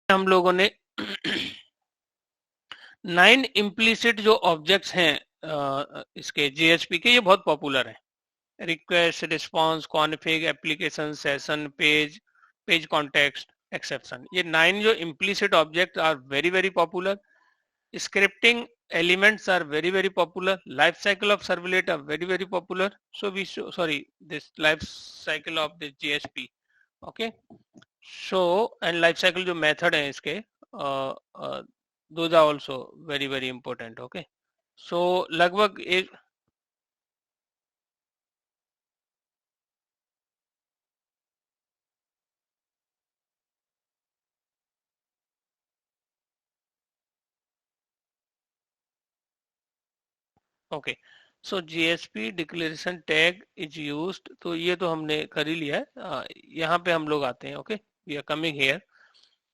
हम लोगों ने 9 इम्प्लीसिट जो ऑब्जेक्ट्स हैं इसके जेएसपी के, ये बहुत पॉपुलर हैं। Request, response, config, application, session, page, page context, exception, ये 9 जो implicit object are very very popular. Scripting elements are very very popular. Life cycle of servlet are very very popular. So we show, sorry, this life cycle of this JSP. Okay. So and life cycle जो method है इसके those are also very very important. Okay. So लगभग एक okay. So GSP declaration tag is used, तो ये तो हमने कर ही लिया है. यहाँ पे हम लोग आते हैं. Okay, we are coming here.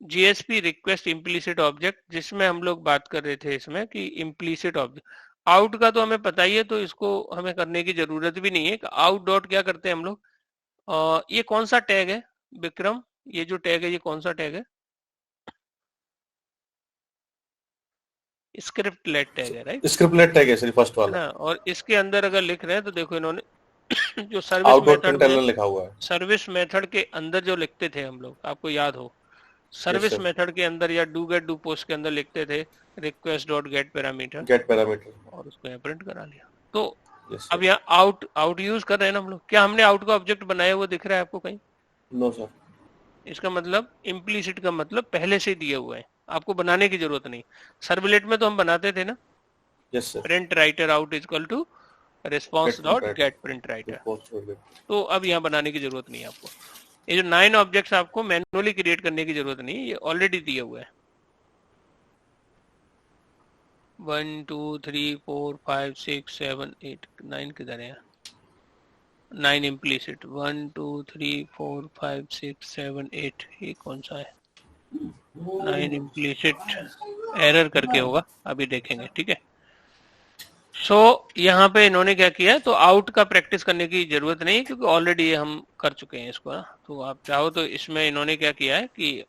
JSP request implicit object, जिसमें हम लोग बात कर रहे थे इसमें कि इम्प्लीसिट ऑब्जेक्ट आउट का तो हमें पता ही है, तो इसको हमें करने की जरूरत भी नहीं है. आउट डॉट क्या करते हैं हम लोग, ये कौन सा टैग है विक्रम, ये जो टैग है ये कौन सा टैग है? स्क्रिप्ट लेट टैग है, राइट? स्क्रिप्ट लेट टैग है सिर्फ फर्स्ट वाला ना, और इसके अंदर अगर लिख रहे हैं तो देखो इन्होंने जो आउट डॉट प्रिंटलन लिखा हुआ है. सर्विस मेथड के अंदर जो लिखते थे हम लोग, आपको याद हो, सर्विस मेथड के अंदर या डू गेट डू पोस्ट के अंदर लिखते थे रिक्वेस्ट डॉट गेट पैरामीटर, और उसको यहाँ प्रिंट करा लिया. तो अब यहाँ आउट यूज कर रहे हैं ना हम लोग. क्या हमने आउट का ऑब्जेक्ट बनाया वो दिख रहा है आपको कहीं? No sir. इसका मतलब इम्प्लीसिट का मतलब पहले से दिए हुए हैं, आपको बनाने की जरूरत नहीं. सर्वलेट में तो हम बनाते थे ना. Yes sir. Print writer out is equal to response dot get print writer. तो अब यहाँ बनाने की जरूरत नहीं है आपको. ये जो 9 ऑब्जेक्ट्स आपको मैनुअली क्रिएट करने की जरूरत नहीं है, ये ऑलरेडी दिए हुए हैं. 1 2 3 4 5 6 7 8 9 किधर है? 9 इम्प्लीसिट. 1 2 3 4 5 6 7 8, ये कौन सा है? 9 इम्प्लीसिट एरर करके होगा, अभी देखेंगे. ठीक है. सो यहाँ पे इन्होंने क्या किया, तो आउट का प्रैक्टिस करने की जरूरत नहीं है क्योंकि ऑलरेडी ये हम कर चुके हैं इसको ना. तो आप चाहो तो इसमें इन्होंने क्या किया है कि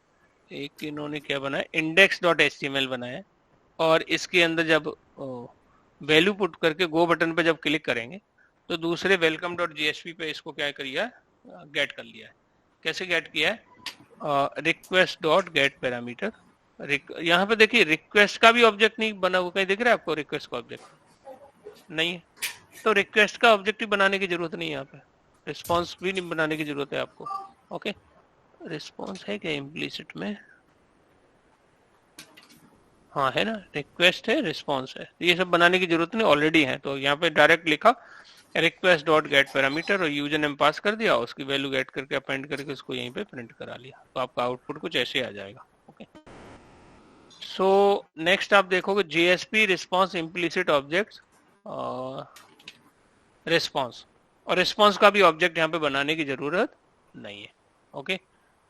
एक इन्होंने क्या बनाया, इंडेक्स डॉट एचटीएमएल बनाया, और इसके अंदर जब वैल्यू पुट करके गो बटन पे जब क्लिक करेंगे तो दूसरे वेलकम डॉट जीएसपी पे इसको क्या किया, गेट कर लिया है. कैसे गेट किया है? Request dot get parameter. यहाँ पे देखिए रिक्वेस्ट का भी ऑब्जेक्ट नहीं बना हुआ, कहीं दिख रहा है आपको रिक्वेस्ट का ऑब्जेक्ट? नहीं है. तो रिक्वेस्ट का ऑब्जेक्टिव बनाने की जरूरत नहीं है यहाँ पे. रिस्पॉन्स भी नहीं बनाने की जरूरत है आपको. ओके. रिस्पॉन्स है क्या इम्प्लीसिट में? हाँ है ना, रिक्वेस्ट है, रिस्पॉन्स है, ये सब बनाने की जरूरत नहीं, ऑलरेडी है. तो यहाँ पे डायरेक्ट लिखा रिक्वेस्ट डॉट गेट पैरामीटर और यूजर नेम पास कर दिया, उसकी वैल्यू गेट करके अपेंड करके उसको यहीं पे प्रिंट करा लिया, तो आपका आउटपुट कुछ ऐसे आ जाएगा. ओके. सो नेक्स्ट आप देखोगे JSP response implicit object response, और रिस्पॉन्स का भी ऑब्जेक्ट यहाँ पे बनाने की जरूरत नहीं है. ओके.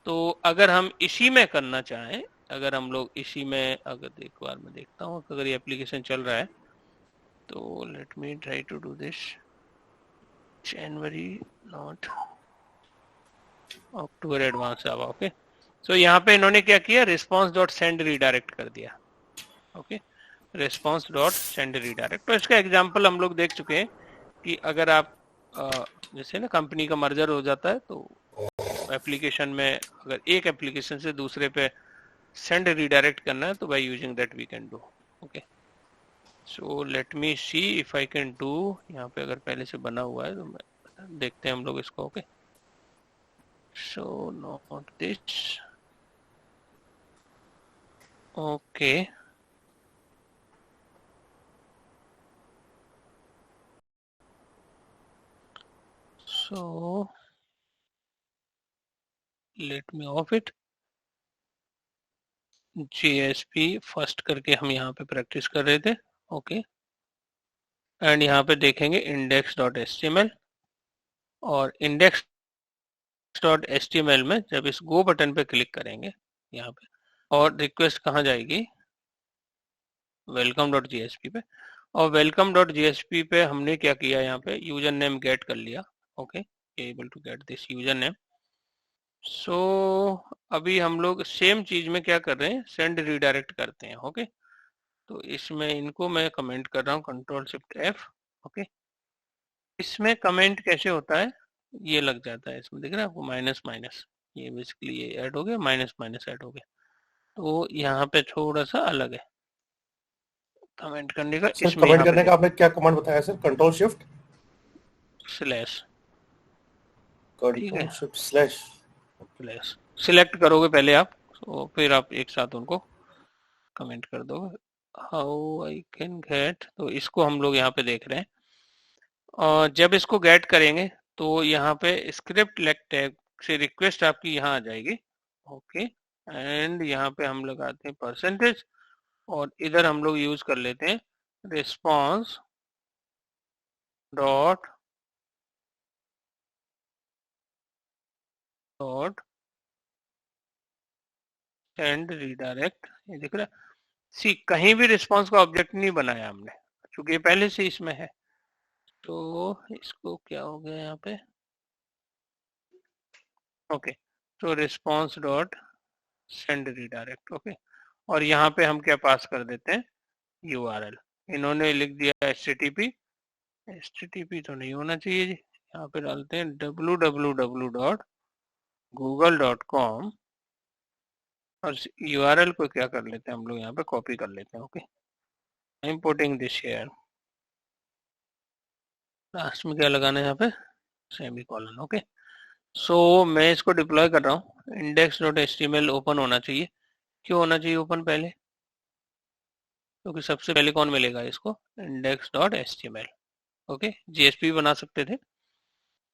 तो अगर हम इसी में करना चाहें, अगर हम लोग इसी में, अगर एक बार मैं देखता हूँ अगर ये एप्लीकेशन चल रहा है तो let me try to do this. January not October advance Java. Okay. So यहाँ पे इन्होंने क्या किया, रिस्पॉन्स डॉट सेंड रीडायरेक्ट कर दिया. Okay. Response dot send redirect. तो इसका एग्जाम्पल हम लोग देख चुके हैं कि अगर आप जैसे ना कंपनी का मर्जर हो जाता है तो एप्लीकेशन में अगर एक एप्लीकेशन से दूसरे पे सेंड रीडायरेक्ट करना है तो by using that we can do. Okay. So let me see if I can do. यहाँ पे अगर पहले से बना हुआ है तो देखते हैं हम लोग इसको. Okay. So not this. Okay. So let me of it. JSP first करके हम यहाँ पे प्रैक्टिस कर रहे थे. ओके. एंड यहाँ पे देखेंगे index.html, और index.html में जब इस गो बटन पे क्लिक करेंगे यहाँ पे, और रिक्वेस्ट कहाँ जाएगी, welcome.jsp पे, और welcome.jsp पे हमने क्या किया, यहाँ पे यूजर नेम गेट कर लिया. Okay. Able to get this user name. So अभी हम लोग सेम चीज में क्या कर रहे हैं, सेंड रीडायरेक्ट करते हैं। ओके, तो इसमें इनको मैं कमेंट कर रहा हूँ, कंट्रोल शिफ्ट एफ। ओके, इसमें कमेंट कैसे होता है, ये लग जाता है इसमें, दिख रहा है आपको माइनस माइनस, ये बेसिकली ये ऐड हो गया, माइनस माइनस ऐड हो गया। तो यहाँ पे थोड़ा सा अलग है कमेंट करने का, सर इसमें कमेंट यहाँ पे करने का देखो आपने क्या कमांड बताया सर? कंट्रोल शिफ्ट स्लैश, ठीक है, control shift slash. Slash select करोगे पहले आप, तो फिर आप एक साथ उनको कमेंट कर दोगे। हाउ आई कैन गेट, तो इसको हम लोग यहाँ पे देख रहे हैं, और जब इसको गेट करेंगे तो यहाँ पे स्क्रिप्ट लेग टैग से रिक्वेस्ट आपकी यहाँ आ जाएगी। ओके, एंड यहाँ पे हम लगाते हैं परसेंटेज, और इधर हम लोग यूज कर लेते हैं response dot dot send redirect, ये दिख रहा है। सी, कहीं भी रिस्पॉन्स का ऑब्जेक्ट नहीं बनाया हमने, क्योंकि ये पहले से इसमें है। तो इसको क्या हो गया यहाँ पे, ओके, तो response dot send redirect. Okay, और यहाँ पे हम क्या पास कर देते हैं, URL। इन्होंने लिख दिया HTTP, HTTP तो नहीं होना चाहिए जी, यहाँ पे डालते हैं www.google.com, और URL को क्या कर लेते हैं हम लोग यहाँ पे कॉपी कर लेते हैं। Okay, importing this here, last में क्या लगाना है यहाँ पे, सेमी कॉलन। ओके, सो मैं इसको डिप्लॉय कर रहा हूँ, index.html ओपन होना चाहिए। क्यों होना चाहिए ओपन पहले, क्योंकि सबसे पहले कौन मिलेगा इसको, index.html। ओके, JSP बना सकते थे।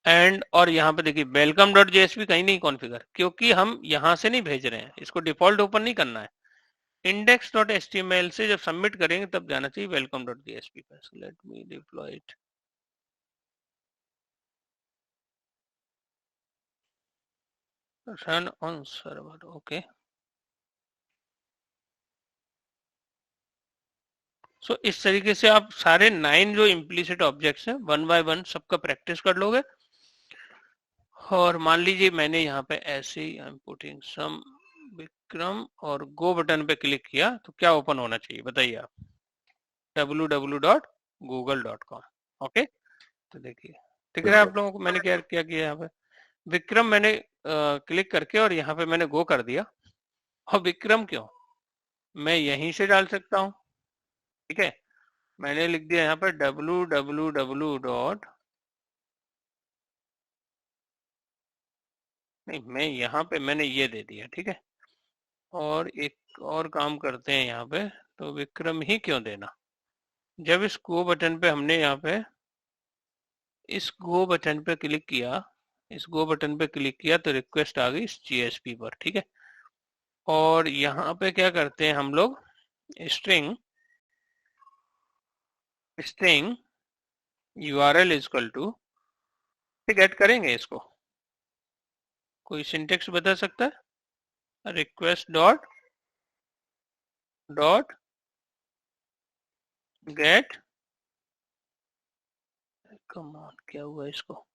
एंड और यहाँ पे देखिए वेलकम डॉट जेएसपी कहीं नहीं कॉन्फ़िगर, क्योंकि हम यहाँ से नहीं भेज रहे हैं, इसको डिफॉल्ट ओपन नहीं करना है। इंडेक्स डॉट एचटीएमएल से जब सबमिट करेंगे तब जाना चाहिए वेलकम डॉट जेएसपी पर। So let me deploy it, run on server. Okay, so इस तरीके से आप सारे 9 जो इम्प्लीसिट ऑब्जेक्ट्स हैं वन बाय वन सबका प्रैक्टिस कर लोगे। और मान लीजिए मैंने यहाँ पे ऐसे ही I am putting some Vikram और गो बटन पे क्लिक किया, तो क्या ओपन होना चाहिए बताइए आप, www.google.com। ओके, तो देखिए दिख रहा है आप लोगों को मैंने क्या क्या किया, यहाँ पे विक्रम मैंने क्लिक करके और यहाँ पे मैंने गो कर दिया। और विक्रम क्यों, मैं यहीं से डाल सकता हूँ, ठीक है, मैंने लिख दिया यहाँ पे www डॉट, नहीं मैं यहाँ पे मैंने ये दे दिया, ठीक है। और एक और काम करते हैं यहाँ पे, तो विक्रम ही क्यों देना, जब इस गो बटन पे हमने यहाँ पे इस गो बटन पे क्लिक किया, इस गो बटन पे क्लिक किया तो रिक्वेस्ट आ गई इस जीएसपी पर, ठीक है। और यहाँ पे क्या करते हैं हम लोग, string string URL equal to, get करेंगे इसको, कोई सिंटेक्स बता सकता है, request dot dot get, come on क्या हुआ इसको,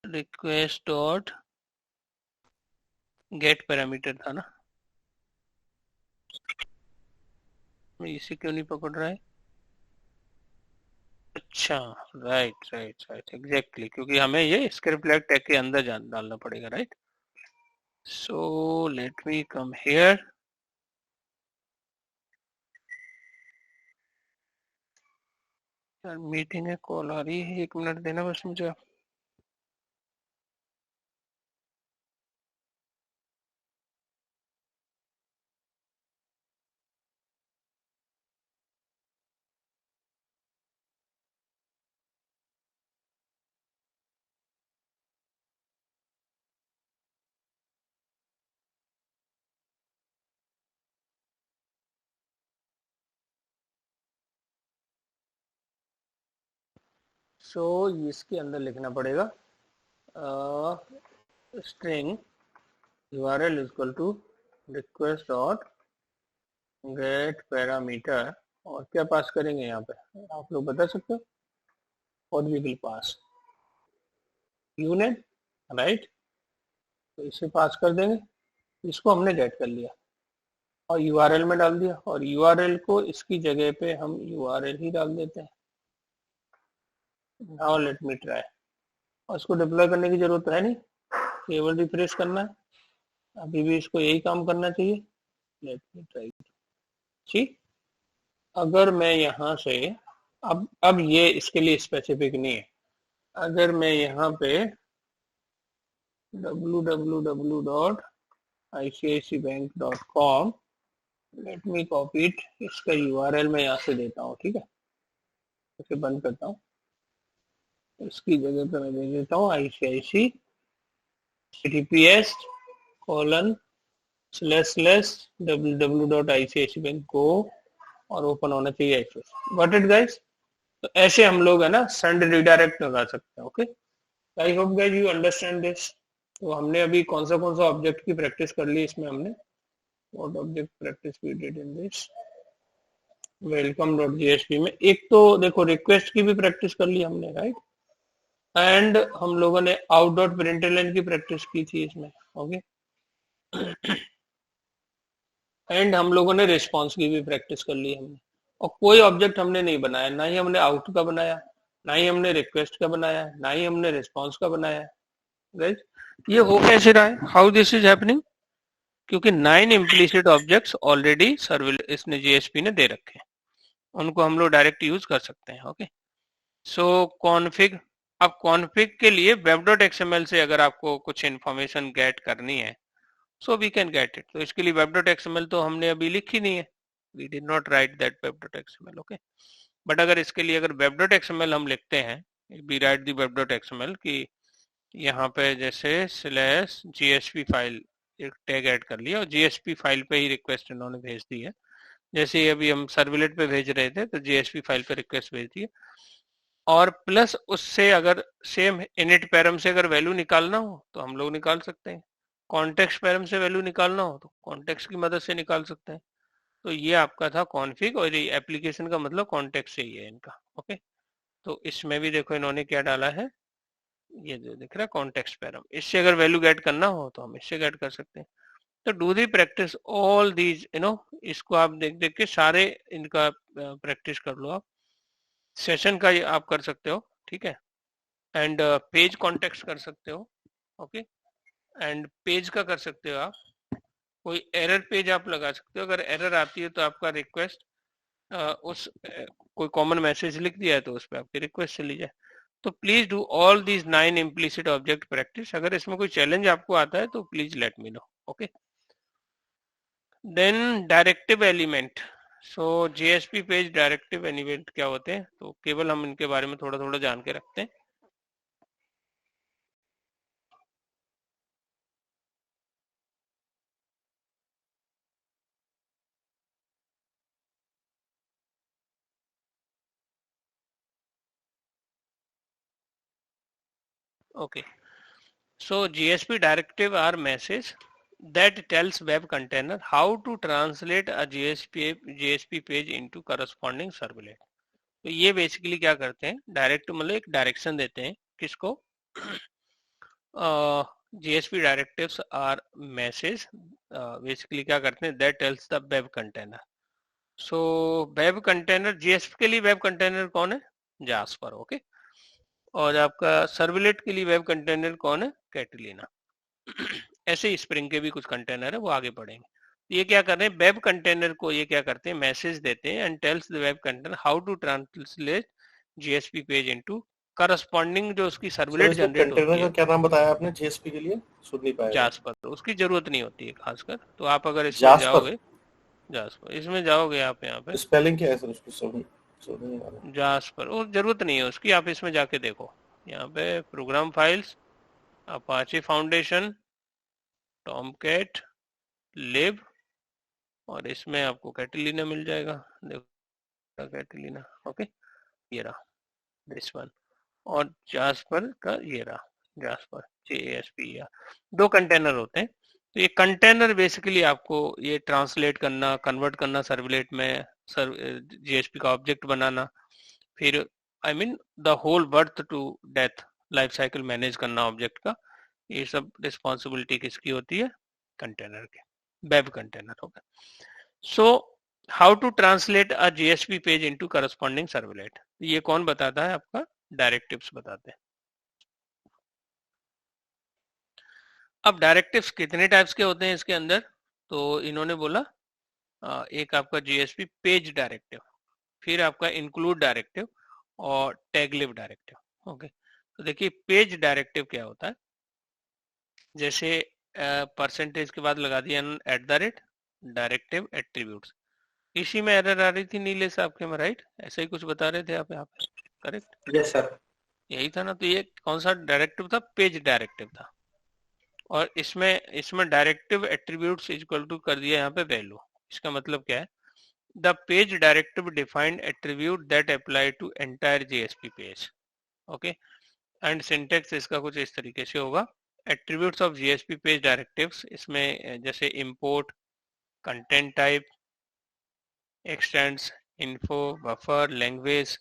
रिक्वेस्ट डॉट गेट पैरामीटर था ना, इसे क्यों नहीं पकड़ रहा है, अच्छा, राइट राइट राइट एग्जैक्टली, क्योंकि हमें ये स्क्रिप्ट लेग टैग के अंदर डालना पड़ेगा, right. So let me come here, meeting है, कॉल आ रही है, 1 मिनट देना बस मुझे। सो इसके अंदर लिखना पड़ेगा string URL equal to request dot get parameter, और क्या पास करेंगे यहाँ पे आप लोग बता सकते हो, और we will pass unit, right, तो इसे पास कर देंगे, इसको हमने गेट कर लिया और यूआरएल में डाल दिया, और यूआरएल को इसकी जगह पे हम यूआरएल ही डाल देते हैं। Now let me try. और इसको डिप्लॉय करने की जरूरत है नहीं, केवल रिफ्रेश करना है, अभी भी इसको यही काम करना चाहिए। Late me try. ठीक, अगर मैं यहाँ से अब ये इसके लिए स्पेसिफिक नहीं है, अगर मैं यहाँ पे www.icicibank.com, let me copy it, इसका यूआरएल मैं यहाँ से देता हूँ, ठीक है, इसे बंद करता हूँ, इसकी जगह पे मैं दे देता हूँ ICIC https://www.icicbank.go और ओपन होना चाहिए एक्सेस। Got it guys? तो ऐसे हम लोग है ना सेंड रिडायरेक्ट लगा सकते हैं। Okay, I hope guys you understand this. तो हमने अभी कौन सा ऑब्जेक्ट की प्रैक्टिस कर ली इसमें हमने, what object practice we did in this welcome.jsp में। एक तो देखो रिक्वेस्ट की भी प्रैक्टिस कर ली हमने, राइट, एंड हम लोगों ने out.println की प्रैक्टिस की थी इसमें। ओके, एंड हम लोगों ने रिस्पॉन्स की भी प्रैक्टिस कर ली हमने, और कोई ऑब्जेक्ट हमने नहीं बनाया, ना ही हमने आउट का बनाया, ना ही हमने रिक्वेस्ट का बनाया, ना ही हमने रिस्पॉन्स का बनाया। राइट, ये हो कैसे रहा है, हाउ दिस इज हैपनिंग? क्योंकि 9 इम्प्लीसिट ऑब्जेक्ट्स ऑलरेडी सर्विल इसने जीएसपी ने दे रखे हैं, उनको हम लोग डायरेक्ट यूज कर सकते हैं। ओके, सो कॉन्फ़िग, अब कॉन्फ़िग के लिए web.xml से अगर आपको कुछ इन्फॉर्मेशन गेट करनी है, so we can get it. तो इसके लिए web.xml तो हमने अभी लिखी नहीं है, we did not write that web.xml। Okay, but अगर इसके लिए अगर web.xml हम लिखते हैं, वी राइट दी web.xml कि यहाँ पे जैसे /GSP फाइल एक टैग ऐड कर लिया और GSP फाइल पे ही रिक्वेस्ट इन्होंने भेज दी है, जैसे ही अभी हम सर्वलेट पे भेज रहे थे तो GSP फाइल पे रिक्वेस्ट भेज दी है, और प्लस उससे अगर सेम इनिट पैरम से अगर वैल्यू निकालना हो तो हम लोग निकाल सकते हैं, कॉन्टेक्स्ट पैरम से वैल्यू निकालना हो तो कॉन्टेक्स्ट की मदद से निकाल सकते हैं। तो ये आपका था कॉन्फ़िग, और ये एप्लीकेशन का मतलब कॉन्टेक्स्ट से ही है इनका। ओके, तो इसमें भी देखो इन्होंने क्या डाला है, ये जो दिख रहा है कॉन्टेक्स्ट पैरम, इससे अगर वैल्यू गेट करना हो तो हम इससे गेट कर सकते हैं। तो do the practice all these, इसको आप देख देख के सारे इनका प्रैक्टिस कर लो आप। सेशन का आप कर सकते हो, ठीक है, एंड पेज कॉन्टेक्स्ट कर सकते हो। ओके, एंड पेज का कर सकते हो आप, कोई एरर पेज आप लगा सकते हो, अगर एरर आती है तो आपका रिक्वेस्ट कोई कॉमन मैसेज लिख दिया है तो उस पर आपकी रिक्वेस्ट चली जाए। तो please do all these 9 implicit object practice. अगर इसमें कोई चैलेंज आपको आता है तो please let me know. Okay, then directive element. So JSP page directive element क्या होते हैं, तो केवल हम इनके बारे में थोड़ा थोड़ा जान के रखते हैं। Okay, so GSP directive are message that tells web container how to translate a GSP page into corresponding servlet। तो ये बेसिकली क्या करते हैं, डायरेक्ट मतलब एक डायरेक्शन देते हैं किसको, GSP directives are message basically क्या करते हैं, that tells the web container। So web container, GSP के लिए वेब कंटेनर कौन है, जास्पर। ओके, और आपका सर्वलेट के लिए वेब कंटेनर कौन है, कैटलीना। ऐसे ही स्प्रिंग के भी कुछ कंटेनर है, वो आगे पढ़ेंगे। ये क्या कर रहे हैं, वेब कंटेनर को ये क्या करते हैं, मैसेज देते हैं, and tells the web container how to translate JSP page into corresponding, जो उसकी सर सर्वलेट इसमें जनरेट होती कंटेनर का है, क्या नाम बताया आपने जेएसपी के लिए, सुन नहीं पाया मैं। जास्पर। तो उसकी जरूरत नहीं होती है खासकर, तो आप अगर इसमें जास्पर, जाओगे, जास्पर इसमें जाओगे आप यहाँ पे, स्पेलिंग क्या है सर उसको, सुन नहीं आ रहा। जास्पर, वो जरूरत नहीं है उसकी, आप इसमें जाके देखो, यहाँ पे program files, Apache Foundation, Tomcat, lib, और इसमें आपको कैटलीना मिल जाएगा। देखो कैटलीना, ओके, ये रहा दिस वन, और जास्पर का ये रहा जास्पर, JASP, या दो कंटेनर होते हैं। तो ये कंटेनर बेसिकली आपको ये ट्रांसलेट करना, कन्वर्ट करना सर्वलेट में, JSP का ऑब्जेक्ट बनाना, फिर I mean the whole birth to death life cycle manage करना ऑब्जेक्ट का, ये सब रिस्पॉन्सिबिलिटी किसकी होती है? कंटेनर के, वेब कंटेनर होगा। So how to translate a JSP page into corresponding servlet, ये कौन बताता है? आपका डायरेक्टिव्स बताते हैं। अब डायरेक्टिव्स कितने टाइप्स के होते हैं इसके अंदर? तो इन्होंने बोला एक आपका जीएसपी पेज डायरेक्टिव, फिर आपका इंक्लूड डायरेक्टिव और टैगलिव डायरेक्टिव। ओके, तो देखिए पेज डायरेक्टिव क्या होता है, जैसे परसेंटेज के बाद लगा दिया @ डायरेक्टिव एट्रीब्यूट्स। इसी में एरर आ रही थी नीले साहब के में, राइट? ऐसा ही कुछ बता रहे थे आप यहाँ पे, करेक्ट? Yes sir. यही था ना? तो ये कौन सा डायरेक्टिव था? पेज डायरेक्टिव था। और इसमें डायरेक्टिव एट्रीब्यूट्स इक्वल टू कर दिया यहाँ पे वैल्यू। इसका मतलब क्या है? The page directive defined attribute that apply to entire JSP page. Okay, and syntax इसका कुछ इस तरीके से होगा। Attributes of JSP page directives, इसमें जैसे import, content type, extends, info, buffer, language,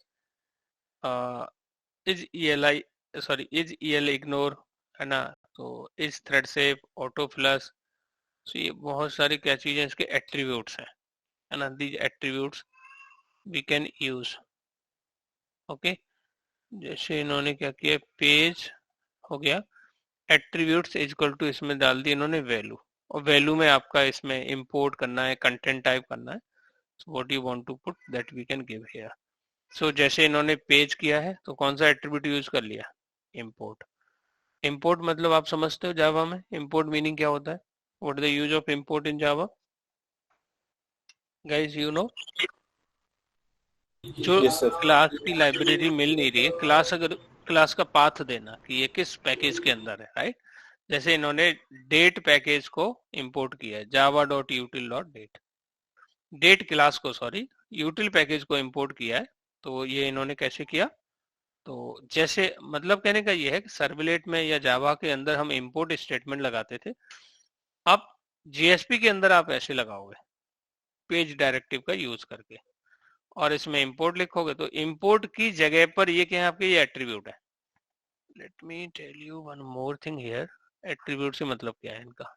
is ELI, sorry is EL ignore, है ना? तो is thread safe, auto flush. So ये बहुत सारी क्या चीजें इसके एट्रीब्यूट्स हैं, है ना? These attributes we can use. Okay, जैसे इन्होंने क्या किया, पेज हो गया, एट्रीब्यूट्स इक्वल टू इसमें डाल दिया इन्होंने वैल्यू, और वैल्यू में आपका इसमें इंपोर्ट करना है, कंटेंट टाइप करना है। So what you want to put that we can give here. So जैसे इन्होंने पेज किया है तो कौन सा एट्रीब्यूट यूज कर लिया? इंपोर्ट। इंपोर्ट मतलब आप समझते हो जावा में इंपोर्ट मीनिंग क्या होता है? What is the use of import in Java guys, you know? जो यस सर। क्लास की लाइब्रेरी मिल नहीं रही है, क्लास अगर क्लास का पाथ देना कि ये किस पैकेज के अंदर है, राइट? जैसे इन्होंने डेट पैकेज को इंपोर्ट किया है, java.util.date, डेट क्लास को, सॉरी, यूटिल पैकेज को इंपोर्ट किया है। तो ये इन्होंने कैसे किया? तो जैसे मतलब कहने का ये है कि सर्वलेट में या जावा के अंदर हम इंपोर्ट स्टेटमेंट लगाते थे, अब जीएसपी के अंदर आप ऐसे लगाओगे पेज डायरेक्टिव का यूज करके, और इसमें इंपोर्ट लिखोगे तो इंपोर्ट की जगह पर ये क्या है आपके? ये एट्रीब्यूट है। Let me tell you one more thing here, attribute से मतलब क्या है इनका?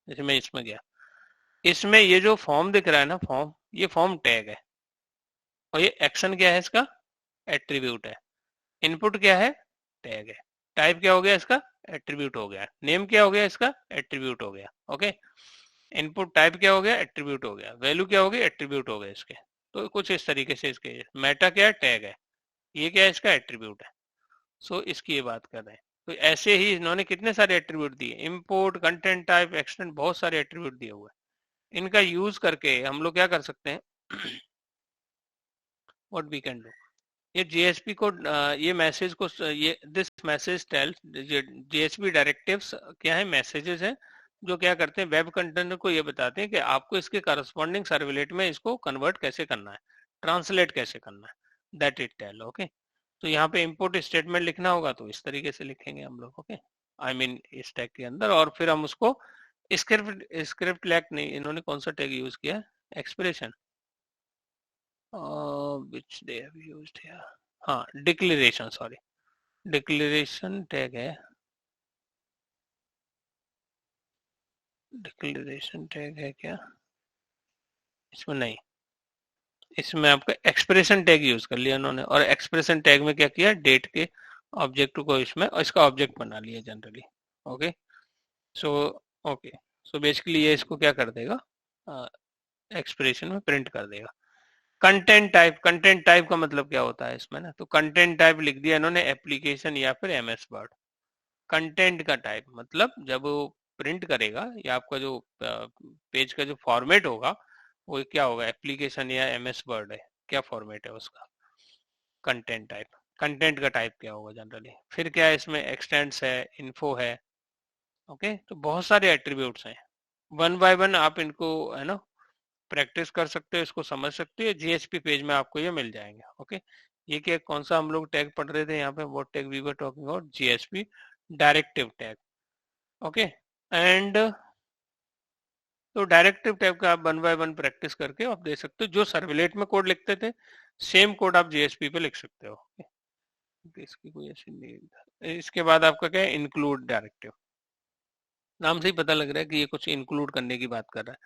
जैसे मैं इसमें गया, इसमें ये जो फॉर्म दिख रहा है ना, फॉर्म, ये फॉर्म टैग है, और ये एक्शन क्या है इसका? एट्रीब्यूट है। इनपुट क्या है? टैग है। टाइप क्या हो गया इसका? एट्रीब्यूट हो गया। नेम क्या हो गया इसका? एट्रीब्यूट हो गया। ओके, इनपुट टाइप क्या हो गया? एट्रीब्यूट हो गया। वैल्यू क्या हो गई? एट्रीब्यूट हो गए इसके। तो कुछ इस तरीके से इसके मेटा क्या है? टैग है। ये क्या है? इसका एट्रीब्यूट है। सो इसकी ये बात कर रहे हैं। तो ऐसे ही इन्होंने कितने सारे एट्रीब्यूट दिए, इंपोर्ट, कंटेंट टाइप, एक्सटेंड, बहुत सारे एट्रीब्यूट दिए हुए हैं। इनका यूज करके हम लोग क्या कर सकते हैं? व्हाट वी कैन डू, ये जीएसपी को, ये मैसेज को, ये this message tells, JSP directives क्या है? मैसेजेस हैं जो क्या करते हैं? वेब कंटेनर को ये बताते हैं कि आपको इसके करस्पॉन्डिंग सर्वलेट में इसको कन्वर्ट कैसे करना है, ट्रांसलेट कैसे करना है, दैट इट टेल। ओके, तो यहाँ पे इंपोर्ट स्टेटमेंट लिखना होगा तो इस तरीके से लिखेंगे हम लोग। ओके, आई मीन इस टैग के अंदर, और फिर हम उसको स्क्रिप्ट लैग नहीं, इन्होंने कौन सा टैग यूज किया? Expression, which they have used here, हाँ डिक्लेरेशन, सॉरी डिक्लेरेशन टैग है, डिक्लेरेशन टैग है क्या इसमें? नहीं, इसमें आपका एक्सप्रेशन टैग यूज कर लिया उन्होंने, और एक्सप्रेशन टैग में क्या किया? डेट के ऑब्जेक्ट को इसमें, और इसका ऑब्जेक्ट बना लिया generally. Okay, so okay, so basically ये इसको क्या कर देगा? एक्सप्रेशन में प्रिंट कर देगा। कंटेंट टाइप, कंटेंट टाइप का मतलब क्या होता है इसमें ना? तो कंटेंट टाइप लिख दिया इन्होंने, एप्लीकेशन या फिर एमएस वर्ड। कंटेंट का टाइप मतलब जब वो प्रिंट करेगा, या आपका जो पेज का जो फॉर्मेट होगा वो क्या होगा? एप्लीकेशन या एमएस वर्ड है, क्या फॉर्मेट है उसका? Content type. कंटेंट का टाइप क्या होगा जनरली? फिर क्या है इसमें? एक्सटेंड्स है, इन्फो है। ओके, तो बहुत सारे एट्रीब्यूट्स हैं, वन बाय वन आप इनको, है ना, प्रैक्टिस कर सकते हो, इसको समझ सकते हो। जीएसपी पेज में आपको ये मिल जाएंगे। ओके, ये क्या, कौन सा हम लोग टैग पढ़ रहे थे यहाँ पे? What tag we were talking about? JSP directive tag. Okay, and तो डायरेक्टिव टैग का आप वन बाय वन प्रैक्टिस करके आप दे सकते हो। जो सर्वलेट में कोड लिखते थे सेम कोड आप जीएसपी पे लिख सकते हो। इसकी कोई ऐसी नहीं। इसके बाद आपका क्या है? Include directive. नाम से ही पता लग रहा है कि ये कुछ इंक्लूड करने की बात कर रहा है।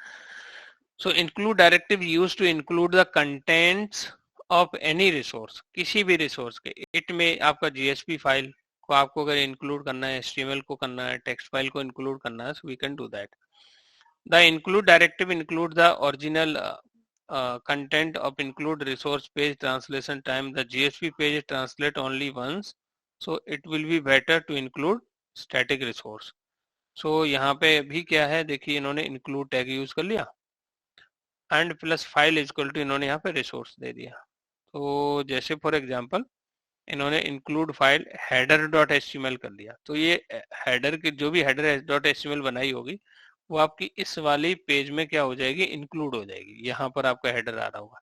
So include directive use to include the contents of any resource, किसी भी रिसोर्स के। इट में आपका जीएसपी फाइल को आपको अगर इंक्लूड करना है, एचटीएमएल को करना है, टेक्स्ट फाइल को इंक्लूड करना है, so we can do that. The include directive include the original content of include resource page translation time. The GSP page translate only once, so it will be better to include static resource. So यहाँ पे भी क्या है, देखिए इन्होंने include tag use कर लिया and plus file equal to इन्होंने यहाँ पे रिसोर्स दे दिया। तो जैसे फॉर एग्जांपल इन्होंने include file header dot HTML कर दिया, तो ये हेडर की जो भी हेडर डॉट एचटीएमएल बनाई होगी वो आपकी इस वाली पेज में क्या हो जाएगी, इंक्लूड हो जाएगी। यहाँ पर आपका हेडर आ रहा होगा,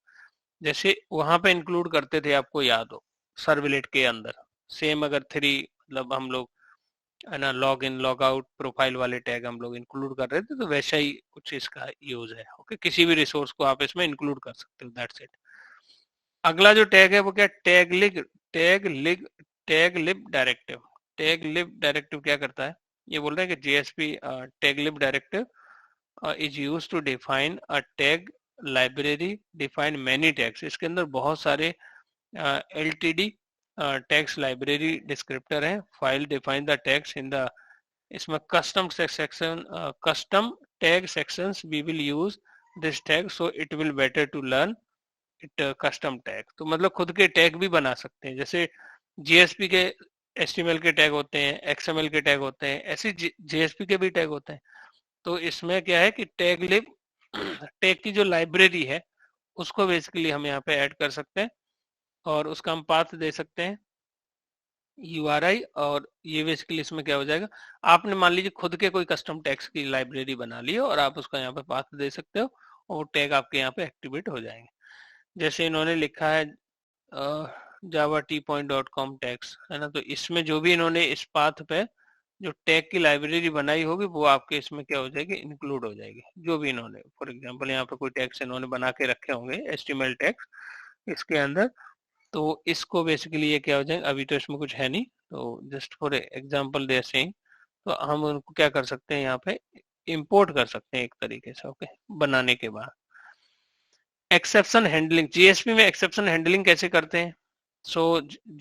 जैसे वहां पे इंक्लूड करते थे, आपको याद हो सर्वलेट के अंदर सेम, अगर 3 मतलब हम लोग है ना log in log out profile वाले टैग हम लोग इंक्लूड कर रहे थे, तो वैसा ही कुछ इसका यूज है। ओके, किसी भी रिसोर्स को आप इसमें इंक्लूड कर सकते हो, दैट्स इट। अगला जो टैग है वो क्या, टैग लिब डायरेक्टिव। टैग लिब डायरेक्टिव क्या करता है, ये बोल रहे हैं कि GSP tag lib directive is used to define a tag library, define many tags। इसके अंदर बहुत सारे LTD tags library descriptor है। File define the tags in the, इसमें custom section custom tag sections we will use this tag, so it will better to learn it custom tag। तो मतलब खुद के टैग भी बना सकते हैं, जैसे जीएसपी के HTML के टैग होते हैं, XML के टैग होते हैं, ऐसे JSP के भी टैग होते हैं। तो इसमें क्या है कि टैग लिब टैग की जो लाइब्रेरी है उसको बेसिकली हम यहाँ पे ऐड कर सकते हैं और उसका हम पाथ दे सकते हैं URI, और ये बेसिकली इसमें क्या हो जाएगा, आपने मान लीजिए खुद के कोई कस्टम टैग्स की लाइब्रेरी बना ली हो और आप उसका यहाँ पे पाथ दे सकते हो और वो टैग आपके यहाँ पे एक्टिवेट हो जाएंगे। जैसे इन्होंने लिखा है java t.com टैग्स, है ना, तो इसमें जो भी इन्होंने इस पाथ पे जो टैग की लाइब्रेरी बनाई होगी वो आपके इसमें क्या हो जाएगी, इंक्लूड हो जाएगी। जो भी इन्होंने फॉर एग्जांपल यहाँ पे कोई टैग्स इन्होंने बना के रखे होंगे HTML टैग्स इसके अंदर, तो इसको बेसिकली ये क्या हो जाएंगे, अभी तो इसमें कुछ है नहीं, तो just for example they saying, तो हम उनको क्या कर सकते हैं, यहाँ पे इंपोर्ट कर सकते हैं एक तरीके से। ओके, बनाने के बाद एक्सेप्शन हैंडलिंग, जीएसपी में एक्सेप्शन हैंडलिंग कैसे करते हैं। सो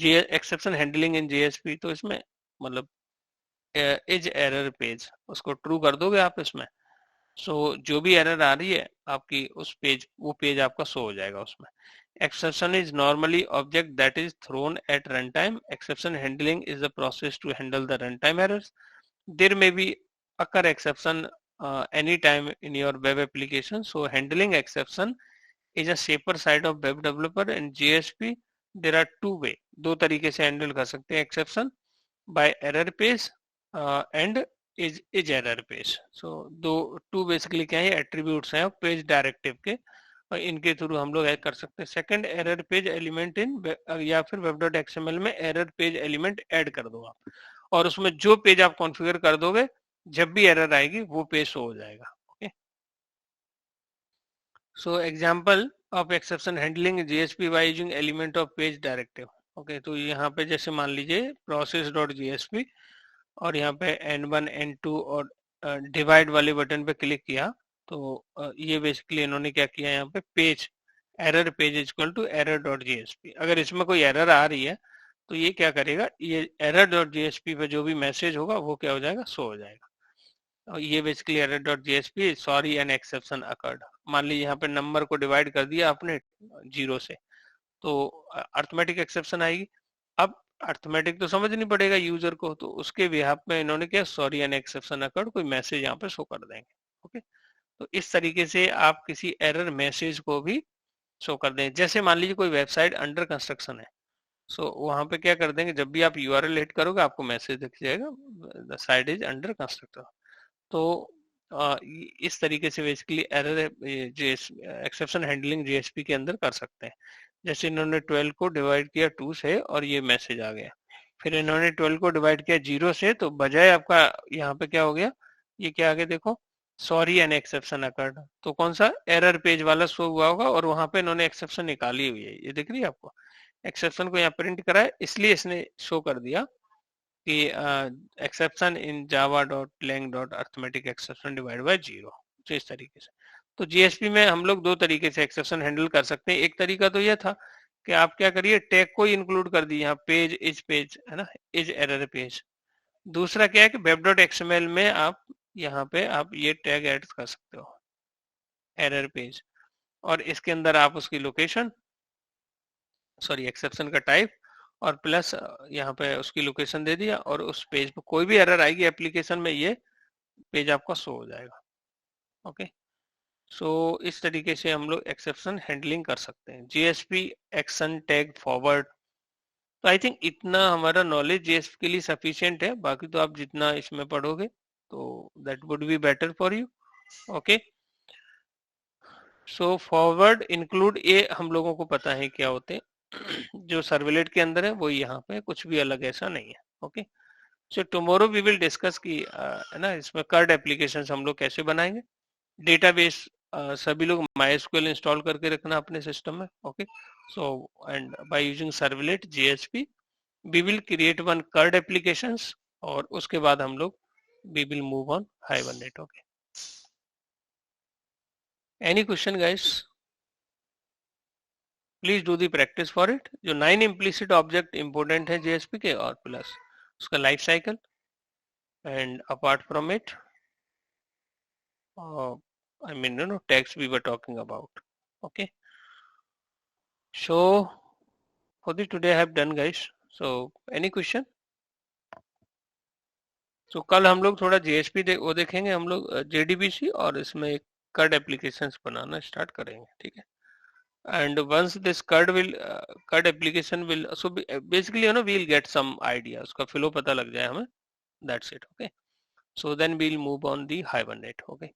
एक्सेप्शन हैंडलिंग इन जीएसपी, तो इसमें मतलब इज एरर पेज, उसको ट्रू कर दोगे आप इसमें, सो जो भी एरर आ रही है आपकी उस पेज, वो पेज आपका शो हो जाएगा उसमें। Exception is normally object that is thrown at run time. Exception handling is the process to handle the run time errors. There may be occur exception anytime in your web application, so handling exception is a safer side of web developer। and GSP there are two way, दो तरीके से handle कर सकते हैं exception, by error page and is error page। so दो to basically क्या है, attributes हैं पेज डायरेक्टिव के, और इनके थ्रू हम लोग ऐड कर सकते हैं। Second, error page element in, या फिर web.xml में एरर पेज एलिमेंट ऐड कर दो आप, और उसमें जो पेज आप कॉन्फ़िगर कर दोगे जब भी एरर आएगी वो पेज शो हो जाएगा। Okay, so example of exception handling GSP by using element of page directive. Okay, तो यहाँ पे जैसे मान लीजिए process.jsp और यहाँ पे n1 n2 और डिवाइड वाले बटन पे क्लिक किया, तो ये बेसिकली इन्होंने क्या किया, यहाँ पे page error page equal to error.jsp। अगर इसमें कोई एरर आ रही है तो ये क्या करेगा, ये error.jsp पे जो भी मैसेज होगा वो क्या हो जाएगा, शो हो जाएगा। और ये basically error.jsp sorry an exception occurred. मान लीजिए यहाँ पे नंबर को डिवाइड कर दिया आपने 0 से, तो अर्थमेटिक एक्सेप्शन आएगी। अब अर्थमेटिक तो समझनी पड़ेगा यूजर को, तो उसके बिहाफ में इन्होंने क्या, सॉरी एन एक्सेप्शन अकर्ड कोई मैसेज यहाँ पे शो कर देंगे। ओके, तो इस तरीके से आप किसी एरर मैसेज को भी शो कर दें। जैसे मान लीजिए कोई वेबसाइट अंडर कंस्ट्रक्शन है, सो वहां पे क्या कर देंगे, जब भी आप URL हिट करोगे आपको मैसेज दिख जाएगा the site is under constructor. तो इस तरीके से basically error exception handling GSP के अंदर कर सकते हैं। जैसे इन्होंने 12 को डिवाइड किया 2 से और ये मैसेज आ गया, फिर इन्होंने 12 को डिवाइड किया 0 से, तो बजाय आपका यहाँ पे क्या हो गया, ये क्या आ गया देखो, सॉरी एन एक्सेप्शन अकर्ड। तो कौन सा, एरर पेज वाला शो हुआ होगा और वहां पे इन्होंने एक्सेप्शन निकाली हुई है, ये दिख रही है आपको, एक्सेप्शन को यहाँ प्रिंट करा है इसलिए इसने शो कर दिया कि exception in java.lang.arithmetic exception divided by 0, तो इस तरीके से। तो जीएसपी में हम लोग दो तरीके से एक्सेप्शन हैंडल कर सकते हैं। एक तरीका तो यह था कि आप क्या करिए, टैग को इंक्लूड कर दिए, यहाँ पेज है ना, इज एरर पेज। दूसरा क्या है कि web.xml में आप यहाँ पे आप ये टैग ऐड कर सकते हो, एरर पेज, और इसके अंदर आप उसकी लोकेशन, सॉरी एक्सेप्शन का टाइप, और प्लस यहाँ पे उसकी लोकेशन दे दिया, और उस पेज पे कोई भी एरर आएगी एप्लीकेशन में, ये पेज आपका शो हो जाएगा। ओके, सो इस तरीके से हम लोग एक्सेप्शन हैंडलिंग कर सकते हैं। जीएसपी एक्शन टैग फॉरवर्ड, तो आई थिंक इतना हमारा नॉलेज जीएसपी के लिए सफिशिएंट है। बाकी तो आप जितना इसमें पढ़ोगे तो that would be better for you. Okay, so forward include ये हम लोगों को पता है क्या होते हैं, जो सर्वलेट के अंदर है वो यहाँ पे कुछ भी अलग ऐसा नहीं है। Okay, so tomorrow we will discuss की है ना, इसमें कर्ड एप्लीकेशंस हम लोग कैसे बनाएंगे। डेटाबेस सभी लोग MySQL इंस्टॉल करके रखना अपने सिस्टम में। Okay, so and by using servlet JSP we will create one CRUD applications, और उसके बाद हम लोग we will move on Hibernate। Okay, any question guys? Please do the practice for it. जो 9 इम्प्लिसिट ऑब्जेक्ट इंपोर्टेंट है JSP के, और plus उसका life cycle, and apart from it I mean tags we were talking about. Okay, so for the today I have done guys. So any question? So कल हम लोग थोड़ा JSP वो देखेंगे हम लोग JDBC, और इसमें एक CURD एप्लीकेशंस बनाना स्टार्ट करेंगे, ठीक है। And once this CURD application will, so basically we'll get some idea, उसका flow पता लग जाए हमें, that's it। Okay, so then we'll move on the Hibernate। Okay,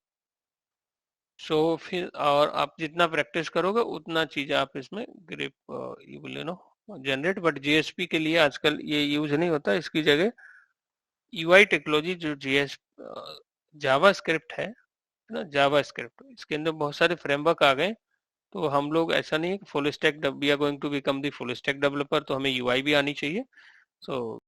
सो फिर और आप जितना प्रैक्टिस करोगे उतना चीज आप इसमें grip you will generate. But GSP के लिए आजकल ये यूज नहीं होता, इसकी जगह यूआई टेक्नोलॉजी जो जावा स्क्रिप्ट है ना, जावा स्क्रिप्ट, इसके अंदर बहुत सारे फ्रेमवर्क आ गए। तो हम लोग ऐसा नहीं है कि full stack we are going to become the full stack developer, तो हमें यूआई भी आनी चाहिए। सो